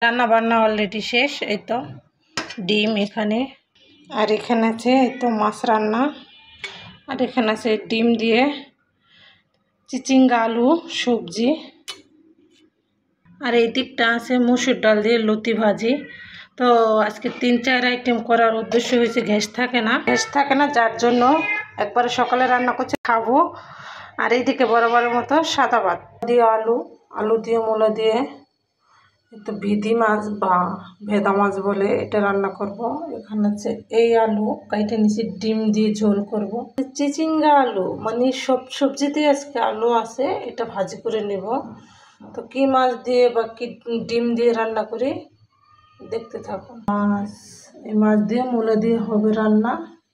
রান্না বান্না অলরেডি শেষ। এই তো ডিম এখানে, আর এখানে আছে এই তো মাছ রান্না, আর এখানে আছে ডিম দিয়ে চিচিঙ্গা আলু সবজি, আর এই দিকটা আছে মসুর ডাল দিয়ে লতি ভাজি। তো আজকে 3-4 আইটেম করার উদ্দেশ্য হয়েছে গ্যাস থাকে না, যার জন্য একবারে সকালে রান্না করছে খাবো। আর এইদিকে বরাবরের মতো সাদা ভাত দিয়ে আলু দিয়ে মূলা দিয়ে একটু ভিদি মাছ বা ভেদা মাছ বলে এটা রান্না করব। এখানে আছে এই আলু কাইটে নিচে ডিম দিয়ে ঝোল করব। চিচিঙ্গা আলু মানে সব সবজিতে আজকে আলু আছে, এটা ভাজি করে নেব। তো কি মাছ দিয়ে বা কি ডিম দিয়ে রান্না করি দেখতে থাকুন। এই মাছ দিয়ে মূলা দিয়ে হবে রান্না।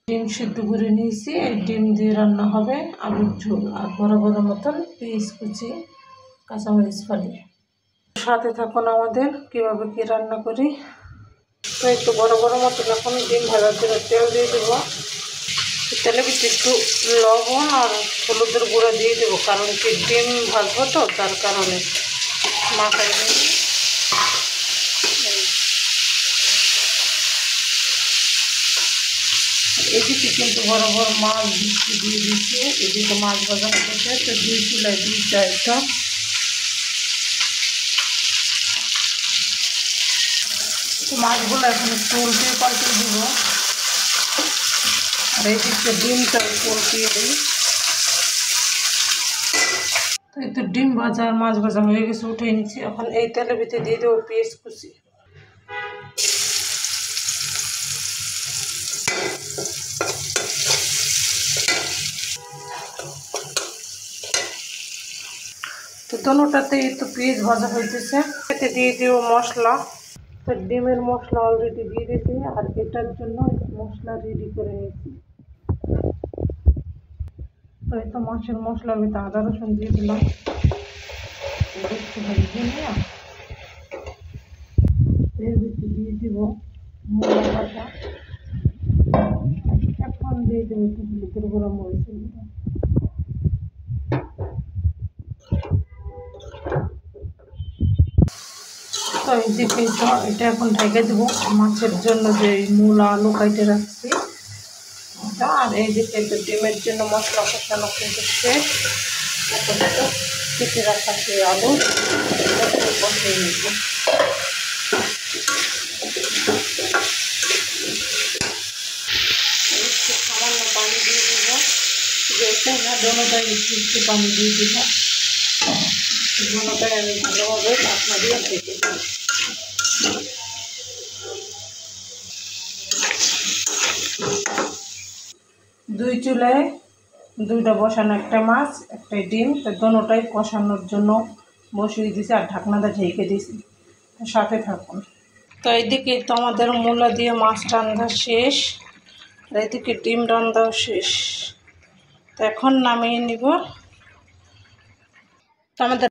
ডিম সিদ্ধ করে নিয়েছি, এই ডিম দিয়ে রান্না হবে আলুর ঝোল, আর বড় মতন পেঁয়াজ কুচি কাঁচামরিচ ফালিয়ে। সাথে থাকুন আমাদের কীভাবে কি রান্না করি। তো একটু বড় মতন এখন ডিম ভাজার জন্য তেল দিয়ে দেবো। তেলে একটু লবণ আর হলুদের গুঁড়ো দিয়ে দেবো, কারণ কি ডিম ভাজবো তো তার কারণে মাখাই নিই। এদিকে কিন্তু বড় মাছ দিয়ে দিচ্ছে, এদিকে মাছ ভাজা হচ্ছে। তো 2 চুলায় 2টা আইটেম। তো মাছগুলো এখন একটু পাল্টে দিব, আর এই দিকটা ডিমটা উল্টিয়ে দিই। তো এই তো ডিম ভাজা আর মাছ ভাজা হয়ে গেছে, উঠে নিচ্ছি। এখন এই তেলের ভিতরে দিয়ে দেবো পেঁয়াজ কুচি। তো দোনোটাতে এই তো পেঁয়াজ ভাজা হইতেছে। এতে দিয়ে দেবো মশলা। তো ডিমের মশলা অলরেডি দিয়ে দিয়েছি, আর এটার জন্য মশলা রেডি করে নিয়েছি। তো এই তো মাছের মশলার ভিতরে আদা রসুন দিয়ে দিলাম। একটু ভেজে নিয়ে এর ভিতরে দিয়ে দিব মূলা ভাজা। এখন দিয়ে দেবো একটু হলুদের গুঁড়া, মরিচের গুঁড়া। তো এইদিকে এটা এখন ঢেকে দেবো মাছের জন্য যে মূলা আলু কাইটে রাখছি। আর এইদিকে একটু ডিমের জন্য মশলা কষানো কিন্তু শেষ। এখন একটু কেটে রাখা সেই আলু বসিয়ে নিব। একটু সামান্য পানি দিয়ে দেবো, যেটা না দোনোটাই একটু পানি দিয়ে দেবো। দোনোটাই আমি ভালোভাবে ঢাকনা দিয়ে ঢেকে দিই। 2 চুলায় 2টা বসানো, একটা মাছ একটা ডিম। তো দোনোটাই কষানোর জন্য বসিয়ে দিয়েছি, আর ঢাকনাটা ঢেকে দিয়েছি। সাথে থাকুন। তো এইদিকে তো আমাদের মূলা দিয়ে মাছ রান্না শেষ, আর এইদিকে ডিম রান্নাও শেষ। তো এখন নামিয়ে নিব। তো আমাদের